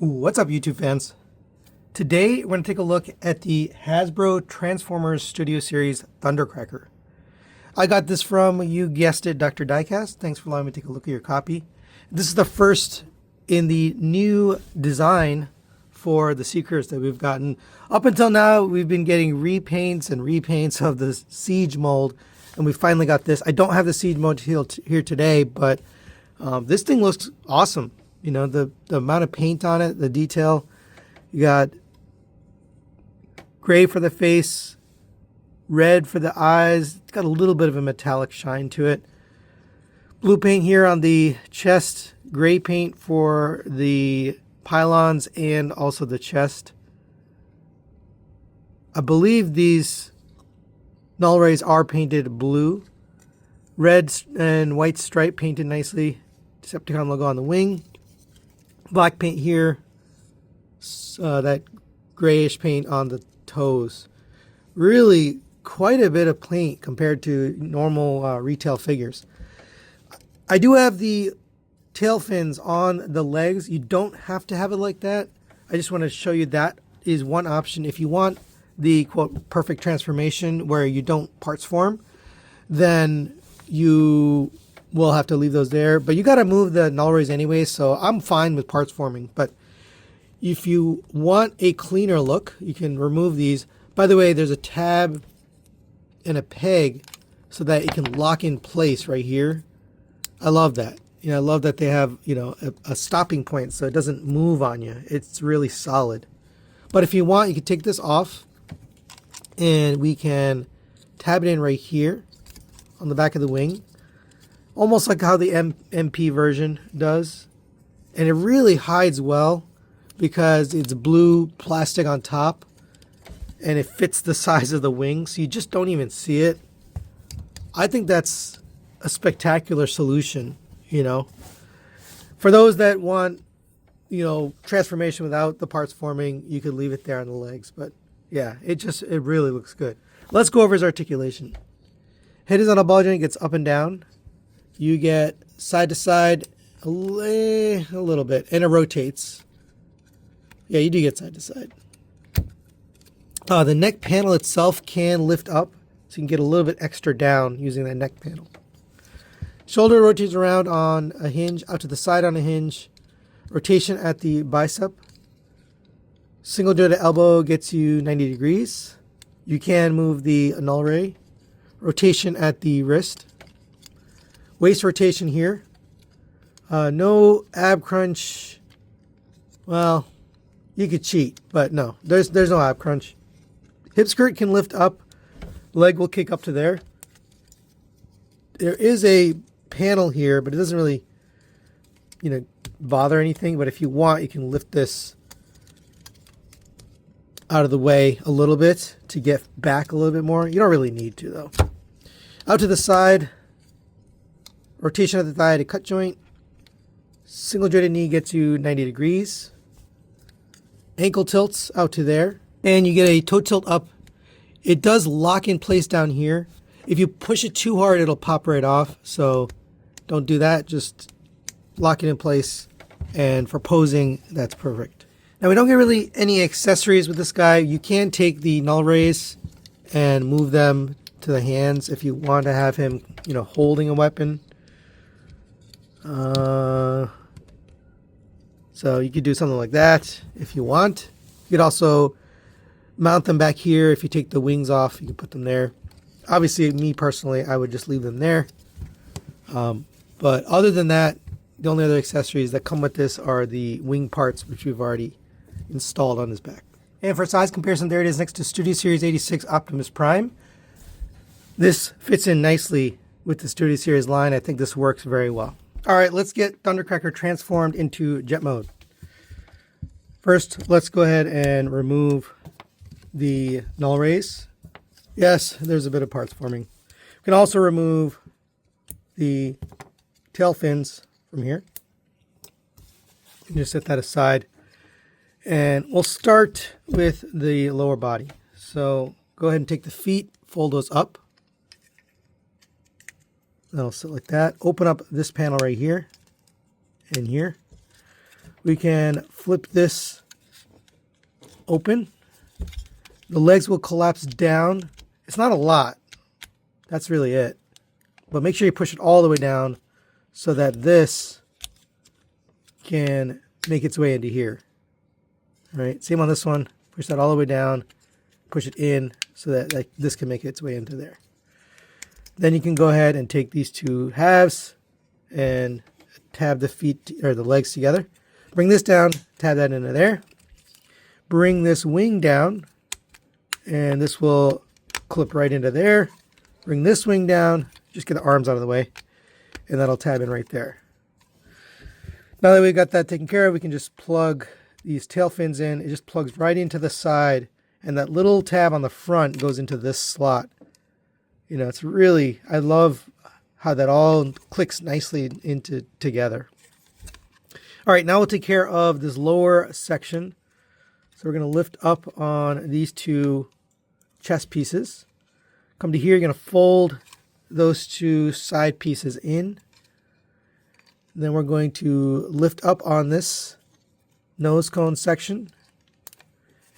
What's up, YouTube fans? Today we're going to take a look at the Hasbro Transformers Studio Series Thundercracker. I got this from, you guessed it, Dr. Diecast. Thanks for allowing me to take a look at your copy. This is the first in the new design for the Seekers that we've gotten. Up until now, we've been getting repaints and repaints of the Siege mold, and we finally got this. I don't have the Siege mold here today, but this thing looks awesome. You know, the amount of paint on it, the detail. You got gray for the face, red for the eyes. It's got a little bit of a metallic shine to it. Blue paint here on the chest, gray paint for the pylons and also the chest. I believe these null rays are painted blue. Red and white stripe painted nicely. Decepticon logo on the wing. Black paint here. That grayish paint on the toes. Really quite a bit of paint compared to normal retail figures. I do have the tail fins on the legs. You don't have to have it like that. I just want to show you that is one option. If you want the quote perfect transformation where you don't parts form, then you will have to leave those there. But you got to move the null rays anyway, so I'm fine with parts forming. But if you want a cleaner look, you can remove these. By the way, there's a tab and a peg so that it can lock in place right here. I love that. You know, I love that they have, you know, a stopping point so it doesn't move on you. It's really solid. But if you want, you can take this off and we can tab it in right here on the back of the wing. Almost like how the MP version does. And it really hides well because it's blue plastic on top and it fits the size of the wing, so you just don't even see it. I think that's a spectacular solution, you know. For those that want, you know, transformation without the parts forming, you could leave it there on the legs. But yeah, it really looks good. Let's go over his articulation. Head is on a ball joint, gets up and down. You get side to side a little bit, and it rotates. Yeah, you do get side to side. The neck panel itself can lift up, so you can get a little bit extra down using that neck panel. Shoulder rotates around on a hinge, out to the side on a hinge. Rotation at the bicep. Single jointed elbow gets you 90 degrees. You can move the null ray. Rotation at the wrist. Waist rotation here. No ab crunch. Well, you could cheat, but no, there's no ab crunch. Hip skirt can lift up. Leg will kick up to there. There is a panel here, but it doesn't really, you know, bother anything. But if you want, you can lift this out of the way a little bit to get back a little bit more. You don't really need to, though. Out to the side. Rotation of the thigh to cut joint. Single jointed knee gets you 90 degrees. Ankle tilts out to there. And you get a toe tilt up. It does lock in place down here. If you push it too hard, it'll pop right off. So don't do that. Just lock it in place. And for posing, that's perfect. Now we don't get really any accessories with this guy. You can take the null rays and move them to the hands if you want to have him, you know, holding a weapon. So you could do something like that if you want. You could also mount them back here. If you take the wings off, you can put them there. Obviously, me personally, I would just leave them there. But other than that, the only other accessories that come with this are the wing parts, which we've already installed on his back. And for size comparison, there it is next to Studio Series 86 Optimus Prime. This fits in nicely with the Studio Series line. I think this works very well. All right, let's get Thundercracker transformed into jet mode. First, let's go ahead and remove the null rays. Yes, there's a bit of parts forming. We can also remove the tail fins from here. And just set that aside. And we'll start with the lower body. So go ahead and take the feet, fold those up. That'll sit like that. Open up this panel right here and here. We can flip this open. The legs will collapse down. It's not a lot. That's really it. But make sure you push it all the way down so that this can make its way into here. All right, same on this one. Push that all the way down. Push it in so that this can make its way into there. Then you can go ahead and take these two halves and tab the feet or the legs together. Bring this down, tab that into there. Bring this wing down, and this will clip right into there. Bring this wing down, just get the arms out of the way, and that'll tab in right there. Now that we've got that taken care of, we can just plug these tail fins in. It just plugs right into the side, and that little tab on the front goes into this slot. You know, it's really, I love how that all clicks nicely into together. All right, now we'll take care of this lower section. So we're going to lift up on these two chest pieces. Come to here, you're going to fold those two side pieces in. Then we're going to lift up on this nose cone section.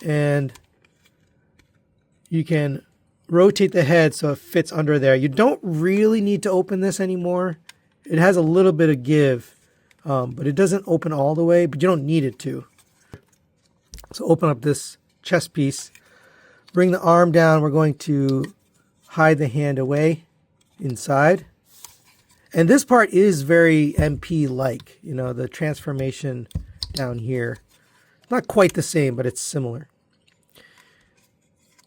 And you can rotate the head so it fits under there. You don't really need to open this anymore. It has a little bit of give, but it doesn't open all the way, but you don't need it to. So open up this chest piece, bring the arm down. We're going to hide the hand away inside. And this part is very MP-like, you know, the transformation down here. Not quite the same, but it's similar.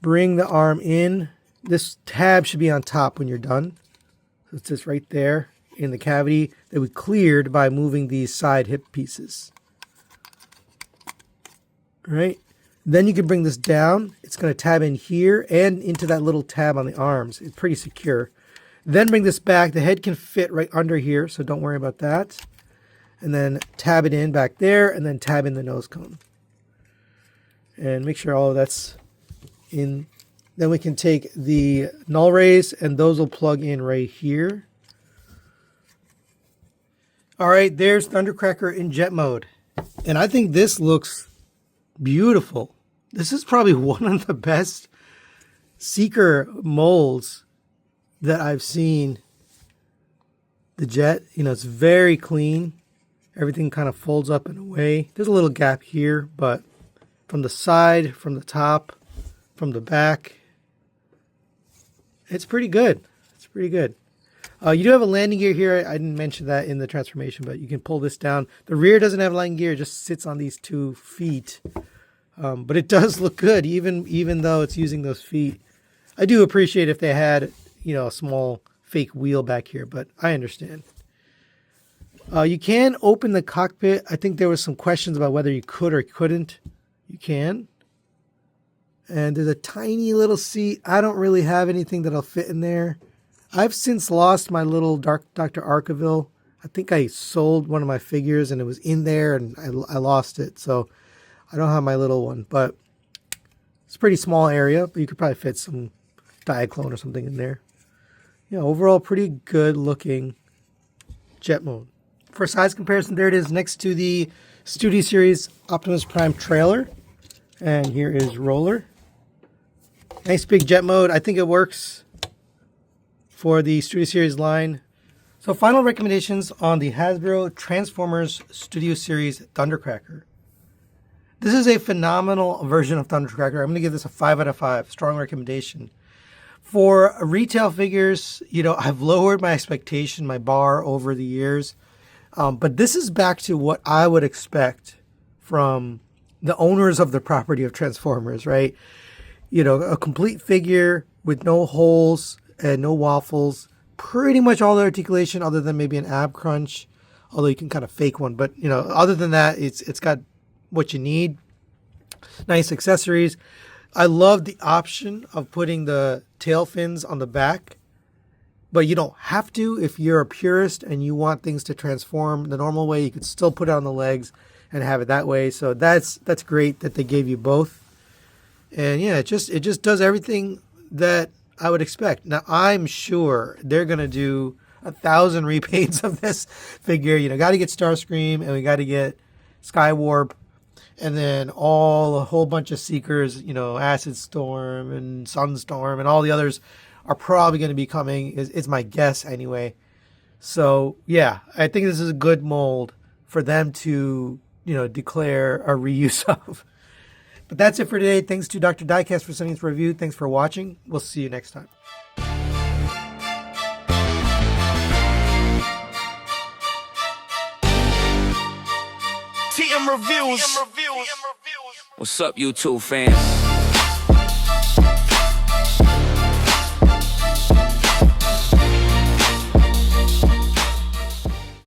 Bring the arm in. This tab should be on top when you're done. So it's just right there in the cavity that we cleared by moving these side hip pieces. All right. Then you can bring this down. It's going to tab in here and into that little tab on the arms. It's pretty secure. Then bring this back. The head can fit right under here, so don't worry about that. And then tab it in back there, and then tab in the nose cone. And make sure all of that's in. Then we can take the null rays, and those will plug in right here. All right, there's Thundercracker in jet mode. And I think this looks beautiful. This is probably one of the best Seeker molds that I've seen. The jet, you know, it's very clean. Everything kind of folds up and away. There's a little gap here, but from the side, from the top, from the back, it's pretty good. It's pretty good. You do have a landing gear here. I didn't mention that in the transformation, but you can pull this down. The rear doesn't have landing gear. It just sits on these 2 feet. But it does look good, even though it's using those feet. I do appreciate if they had, you know, a small fake wheel back here, but I understand. You can open the cockpit. I think there was some questions about whether you could or couldn't. You can. And there's a tiny little seat. I don't really have anything that'll fit in there. I've since lost my little Dr. Arkaville. I think I sold one of my figures and it was in there and I lost it. So I don't have my little one, but it's a pretty small area, but you could probably fit some Diaclone or something in there. Yeah, overall pretty good looking jet mode. For size comparison, there it is next to the Studio Series Optimus Prime trailer. And here is Roller. Nice big jet mode. I think it works for the Studio Series line. So final recommendations on the Hasbro Transformers Studio Series Thundercracker. This is a phenomenal version of Thundercracker. I'm going to give this a 5 out of 5. Strong recommendation. For retail figures, you know, I've lowered my expectation, my bar over the years. But this is back to what I would expect from the owners of the property of Transformers, right? You know, a complete figure with no holes and no waffles. Pretty much all the articulation other than maybe an ab crunch. Although you can kind of fake one. But, you know, other than that, it's got what you need. Nice accessories. I love the option of putting the tail fins on the back. But you don't have to. If you're a purist and you want things to transform the normal way, you could still put it on the legs and have it that way. So that's great that they gave you both. And yeah, it just does everything that I would expect. Now I'm sure they're gonna do 1,000 repaints of this figure. You know, got to get Starscream and we got to get Skywarp. And then a whole bunch of Seekers, you know, Acid Storm and Sunstorm and all the others are probably going to be coming, is my guess anyway. So, yeah, I think this is a good mold for them to, you know, declare a reuse of. But that's it for today. Thanks to Dr. Diecast for sending this review. Thanks for watching. We'll see you next time. TM Reviews. What's up, YouTube fans?